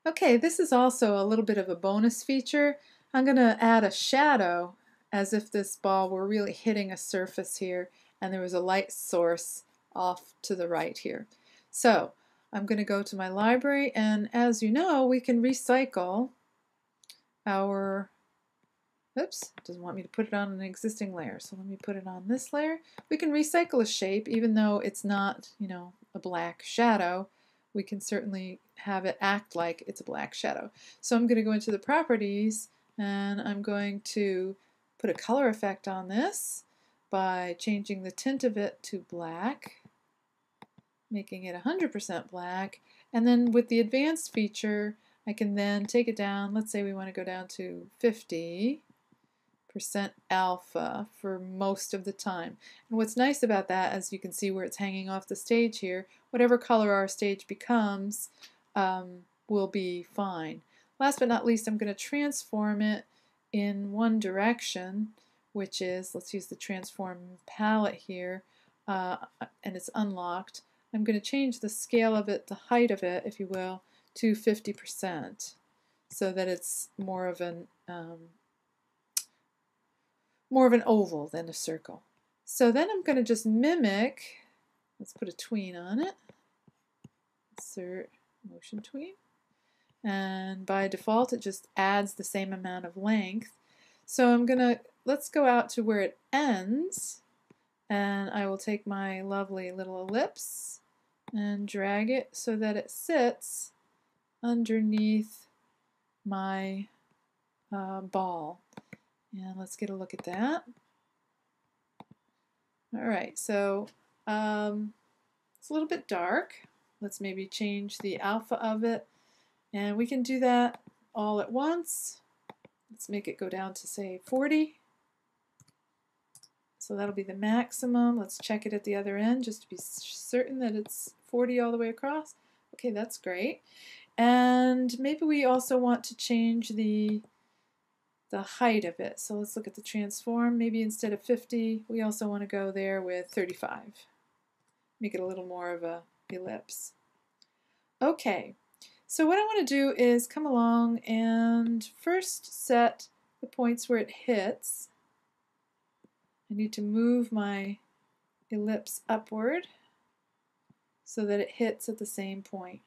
Okay, this is also a little bit of a bonus feature. I'm going to add a shadow as if this ball were really hitting a surface here and there was a light source off to the right here. So I'm going to go to my library, and as you know, we can recycle our, oops, it doesn't want me to put it on an existing layer, so let me put it on this layer. We can recycle a shape even though it's not, a black shadow. We can certainly have it act like it's a black shadow. So I'm going to go into the properties and I'm going to put a color effect on this by changing the tint of it to black, making it 100% black, and then with the advanced feature I can then take it down. Let's say we want to go down to 50% alpha for most of the time. And what's nice about that, as you can see where it's hanging off the stage here, whatever color our stage becomes will be fine. Last but not least, I'm going to transform it in one direction, which is, let's use the transform palette here, and it's unlocked. I'm going to change the scale of it, the height of it, if you will, to 50%, so that it's more of an oval than a circle. So then I'm going to just mimic, let's put a tween on it, insert motion tween, and by default it just adds the same amount of length. So I'm going to, let's go out to where it ends, and I will take my lovely little ellipse and drag it so that it sits underneath my ball. And let's get a look at that. Alright, so it's a little bit dark. Let's maybe change the alpha of it, and we can do that all at once. Let's make it go down to, say, 40. So that'll be the maximum. Let's check it at the other end just to be certain that it's 40 all the way across. Okay, that's great. And maybe we also want to change the height of it. So let's look at the transform. Maybe instead of 50, we also want to go there with 35. Make it a little more of a ellipse. Okay, so what I want to do is come along and first set the points where it hits. I need to move my ellipse upward so that it hits at the same point.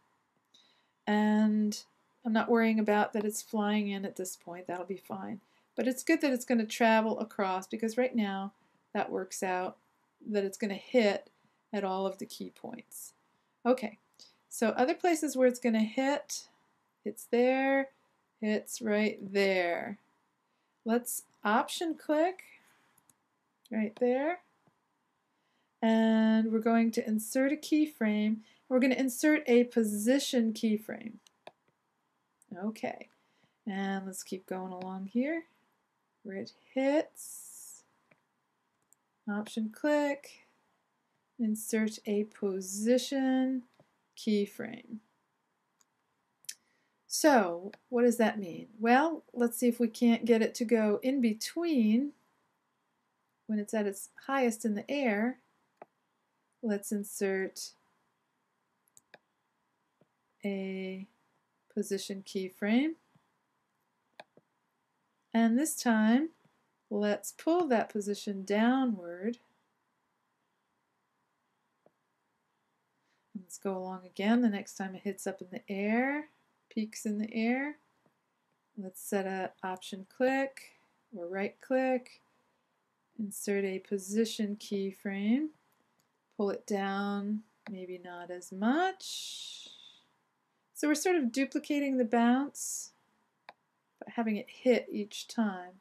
And I'm not worrying about that it's flying in at this point. That'll be fine. But it's good that it's going to travel across, because right now that works out that it's going to hit at all of the key points. Okay, so other places where it's going to hit, it's there, it's right there. Let's option click right there. And we're going to insert a keyframe. We're going to insert a position keyframe. Okay, and let's keep going along here where it hits. Option click, insert a position keyframe. So what does that mean? Well, let's see if we can't get it to go in between when it's at its highest in the air. Let's insert a position keyframe, and this time let's pull that position downward. Let's go along again the next time it hits up in the air, peaks in the air. Let's set a option click or right click, insert a position keyframe, pull it down, maybe not as much. So we're sort of duplicating the bounce, but having it hit each time.